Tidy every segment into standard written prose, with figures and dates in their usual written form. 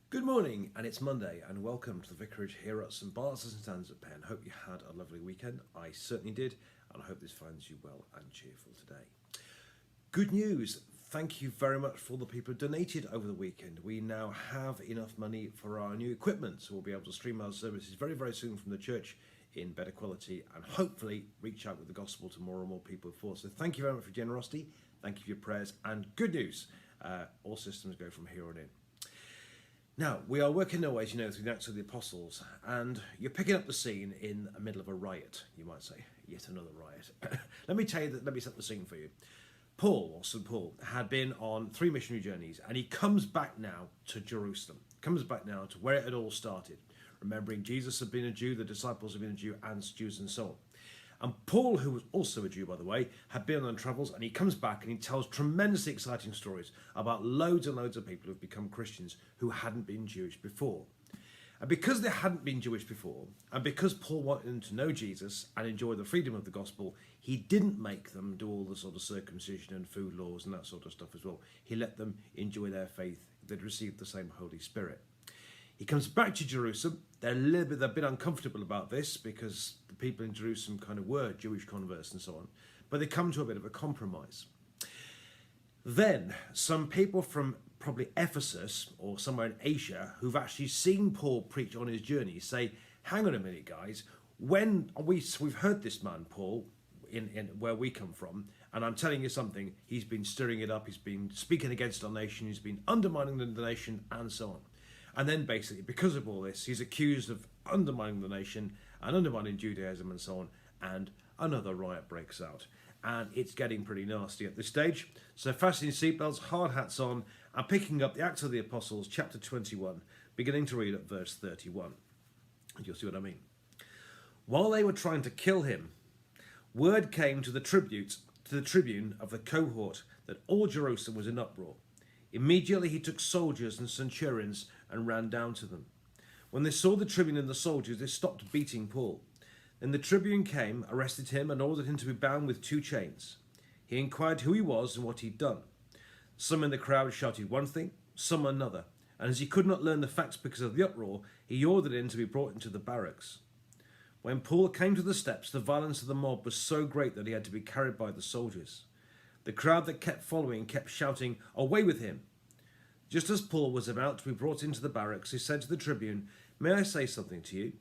Good morning, and it's Monday, and welcome to the Vicarage here at St Bart's and St Anne's at Penn. Hope you had a lovely weekend. I certainly did, and I hope this finds you well and cheerful today. Good news. Thank you very much for all the people who donated over the weekend. We now have enough money for our new equipment, so we'll be able to stream our services very, very soon from the church in better quality and hopefully reach out with the gospel to more and more people before. So thank you very much for your generosity. Thank you for your prayers, and good news. All systems go from here on in. Now, we are working our way, as you know, through the Acts of the Apostles, and you're picking up the scene in the middle of a riot, you might say. Yet another riot. Let me set the scene for you. Paul, or St. Paul, had been on 3 missionary journeys, and he comes back now to Jerusalem. Comes back now to where it had all started. Remembering Jesus had been a Jew, the disciples had been a Jew, and Jews and so on. And Paul, who was also a Jew, by the way, had been on travels, and he comes back and he tells tremendously exciting stories about loads and loads of people who have become Christians who hadn't been Jewish before. And because they hadn't been Jewish before, and because Paul wanted them to know Jesus and enjoy the freedom of the gospel, he didn't make them do all the sort of circumcision and food laws and that sort of stuff as well. He let them enjoy their faith. They'd received the same Holy Spirit. He comes back to Jerusalem. They're a bit uncomfortable about this because the people in Jerusalem kind of were Jewish converts and so on. But they come to a bit of a compromise. Then some people from probably Ephesus or somewhere in Asia who've actually seen Paul preach on his journey say, hang on a minute, guys. We've heard this man, Paul, in where we come from, and I'm telling you something, he's been stirring it up, he's been speaking against our nation, he's been undermining the nation, and so on. And then basically, because of all this, he's accused of undermining the nation and undermining Judaism and so on, and another riot breaks out. And it's getting pretty nasty at this stage. So fasten your seatbelts, hard hats on, and picking up the Acts of the Apostles, chapter 21, beginning to read at verse 31. And you'll see what I mean. While they were trying to kill him, word came to the tribune of the cohort that all Jerusalem was in uproar. Immediately he took soldiers and centurions and ran down to them. When they saw the tribune and the soldiers, they stopped beating Paul. Then the tribune came, arrested him, and ordered him to be bound with 2 chains. He inquired who he was and what he'd done. Some in the crowd shouted one thing, some another, and as he could not learn the facts because of the uproar, he ordered him to be brought into the barracks. When Paul came to the steps, the violence of the mob was so great that he had to be carried by the soldiers. The crowd that kept following kept shouting, "Away with him!" Just as Paul was about to be brought into the barracks, he said to the tribune, "May I say something to you?"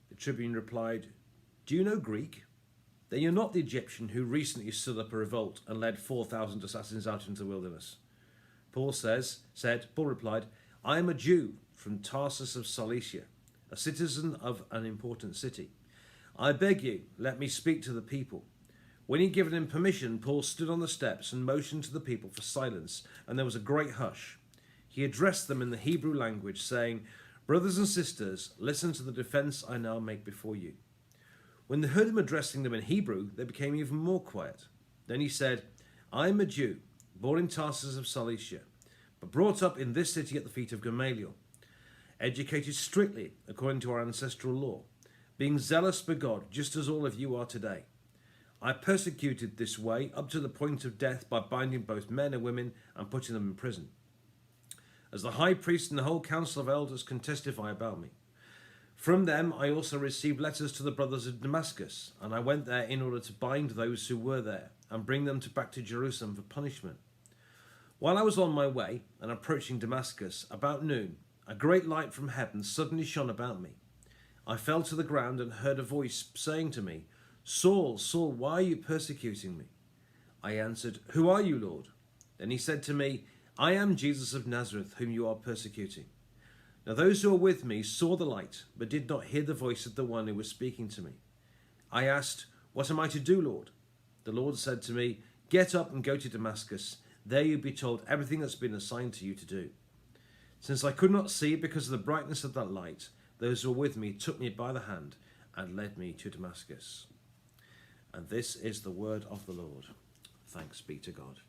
The tribune replied, "Do you know Greek? Then you're not the Egyptian who recently stood up a revolt and led 4,000 assassins out into the wilderness." Paul replied, "I am a Jew from Tarsus of Cilicia, a citizen of an important city. I beg you, let me speak to the people." When he'd given him permission, Paul stood on the steps and motioned to the people for silence, and there was a great hush. He addressed them in the Hebrew language, saying, "Brothers and sisters, listen to the defense I now make before you." When they heard him addressing them in Hebrew, they became even more quiet. Then he said, "I am a Jew, born in Tarsus of Cilicia, but brought up in this city at the feet of Gamaliel, educated strictly according to our ancestral law, being zealous for God, just as all of you are today. I persecuted this way up to the point of death by binding both men and women and putting them in prison. As the high priest and the whole council of elders can testify about me. From them I also received letters to the brothers of Damascus, and I went there in order to bind those who were there and bring them back to Jerusalem for punishment. While I was on my way and approaching Damascus, about noon, a great light from heaven suddenly shone about me. I fell to the ground and heard a voice saying to me, 'Saul, Saul, why are you persecuting me?' I answered, 'Who are you, Lord?' Then he said to me, 'I am Jesus of Nazareth, whom you are persecuting.' Now those who were with me saw the light, but did not hear the voice of the one who was speaking to me. I asked, 'What am I to do, Lord?' The Lord said to me, 'Get up and go to Damascus. There you'll be told everything that's been assigned to you to do.' Since I could not see because of the brightness of that light, those who were with me took me by the hand and led me to Damascus." And this is the word of the Lord. Thanks be to God.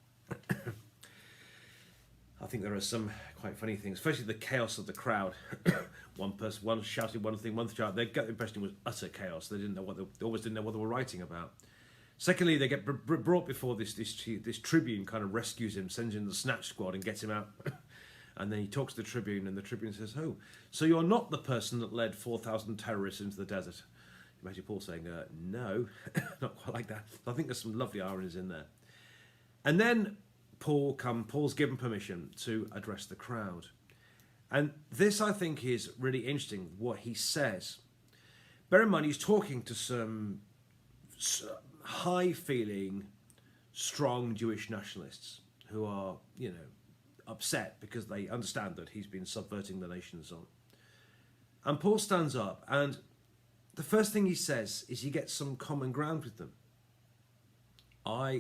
I think there are some quite funny things, especially the chaos of the crowd. One shouted one thing, one shouted. They got the impression it was utter chaos. They always didn't know what they were writing about. Secondly, they get brought before this tribune, kind of rescues him, sends in the snatch squad and gets him out. And then he talks to the Tribune, and the Tribune says, "Oh, so you're not the person that led 4,000 terrorists into the desert?" Imagine Paul saying, "No, not quite like that." So I think there's some lovely ironies in there. And then Paul's given permission to address the crowd. And this, I think, is really interesting, what he says. Bear in mind, he's talking to some high-feeling, strong Jewish nationalists who are, upset because they understand that he's been subverting the nation and so on. And Paul stands up, and the first thing he says is he gets some common ground with them.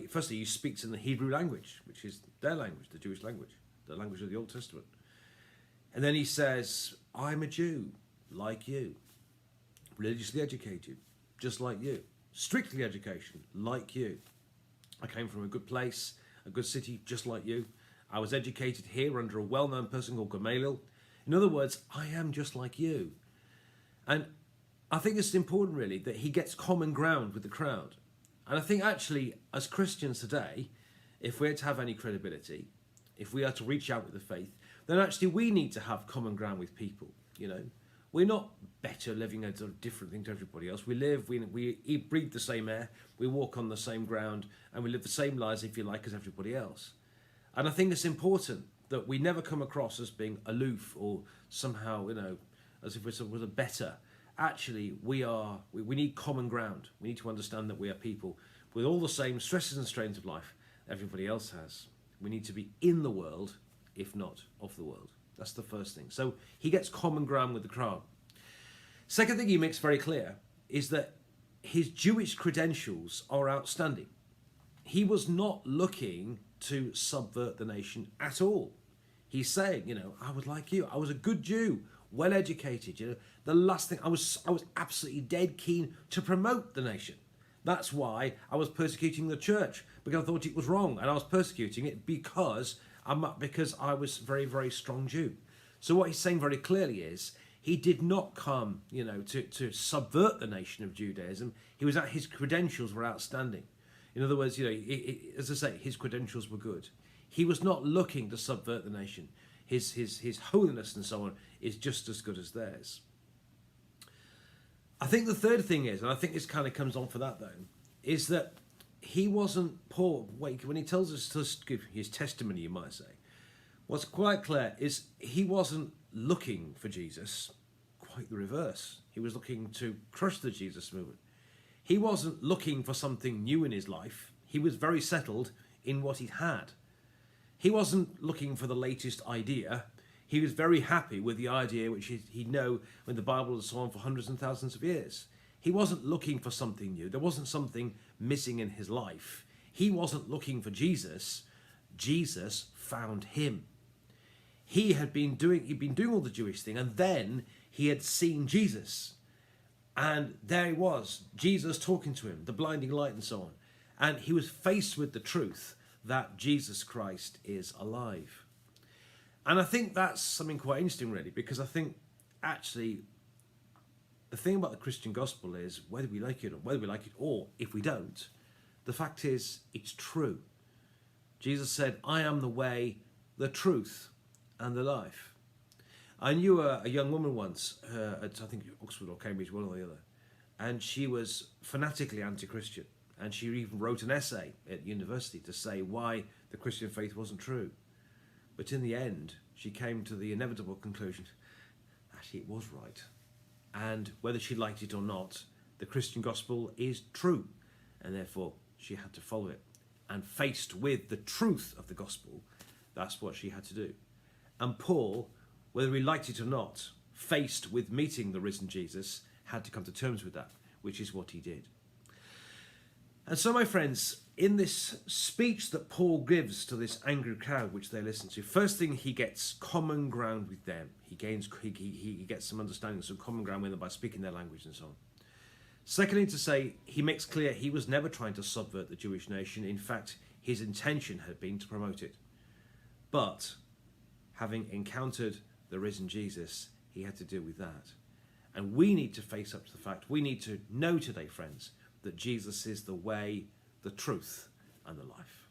Firstly, he speaks in the Hebrew language, which is their language, the Jewish language, the language of the Old Testament. And then he says, "I'm a Jew, like you, religiously educated, just like you, strictly educated, like you. I came from a good place, a good city, just like you. I was educated here under a well-known person called Gamaliel. In other words, I am just like you." And I think it's important, really, that he gets common ground with the crowd. And I think, actually, as Christians today, if we're to have any credibility, if we are to reach out with the faith, then actually we need to have common ground with people, We're not better living a sort of different thing to everybody else. We live, we eat, breathe the same air, we walk on the same ground, and we live the same lives, if you like, as everybody else. And I think it's important that we never come across as being aloof or somehow, as if we're better. Actually, we need common ground. We need to understand that we are people with all the same stresses and strains of life everybody else has. We need to be in the world, if not of the world. That's the first thing. So he gets common ground with the crowd. Second thing he makes very clear is that his Jewish credentials are outstanding. He was not looking to subvert the nation at all. He's saying, I was like you. I was a good Jew, well educated. The last thing, I was absolutely dead keen to promote the nation. That's why I was persecuting the church, because I thought it was wrong, and I was persecuting it because I was a very, very strong Jew. So what he's saying very clearly is he did not come, to subvert the nation of Judaism. His credentials were outstanding. In other words, as I say, his credentials were good. He was not looking to subvert the nation. His holiness and so on is just as good as theirs. I think the third thing is, and I think this kind of comes on for that though, is that he wasn't Paul. When he tells us to give his testimony, you might say, what's quite clear is he wasn't looking for Jesus. Quite the reverse. He was looking to crush the Jesus movement. He wasn't looking for something new in his life. He was very settled in what he'd had. He wasn't looking for the latest idea. He was very happy with the idea which he'd known when the Bible was on for hundreds and thousands of years. He wasn't looking for something new. There wasn't something missing in his life. He wasn't looking for Jesus. Jesus found him. He'd been doing all the Jewish thing, and then he had seen Jesus. And there he was, Jesus talking to him, the blinding light and so on. And he was faced with the truth that Jesus Christ is alive. And I think that's something quite interesting, really, because I think actually the thing about the Christian gospel is whether we like it or if we don't, the fact is it's true. Jesus said, "I am the way, the truth, and the life." I knew a young woman once at, I think, Oxford or Cambridge, one or the other, and she was fanatically anti-Christian. And she even wrote an essay at university to say why the Christian faith wasn't true. But in the end, she came to the inevitable conclusion, actually it was right. And whether she liked it or not, the Christian gospel is true. And therefore, she had to follow it. And faced with the truth of the gospel, that's what she had to do. And Paul, whether he liked it or not, faced with meeting the risen Jesus, had to come to terms with that, which is what he did. And so, my friends, in this speech that Paul gives to this angry crowd, which they listen to, first thing, he gets common ground with them. He gets some understanding, some common ground with them by speaking their language and so on. Secondly, to say, he makes clear he was never trying to subvert the Jewish nation. In fact, his intention had been to promote it. But, having encountered the risen Jesus, he had to deal with that. And we need to face up to the fact, we need to know today, friends, that Jesus is the way, the truth, and the life.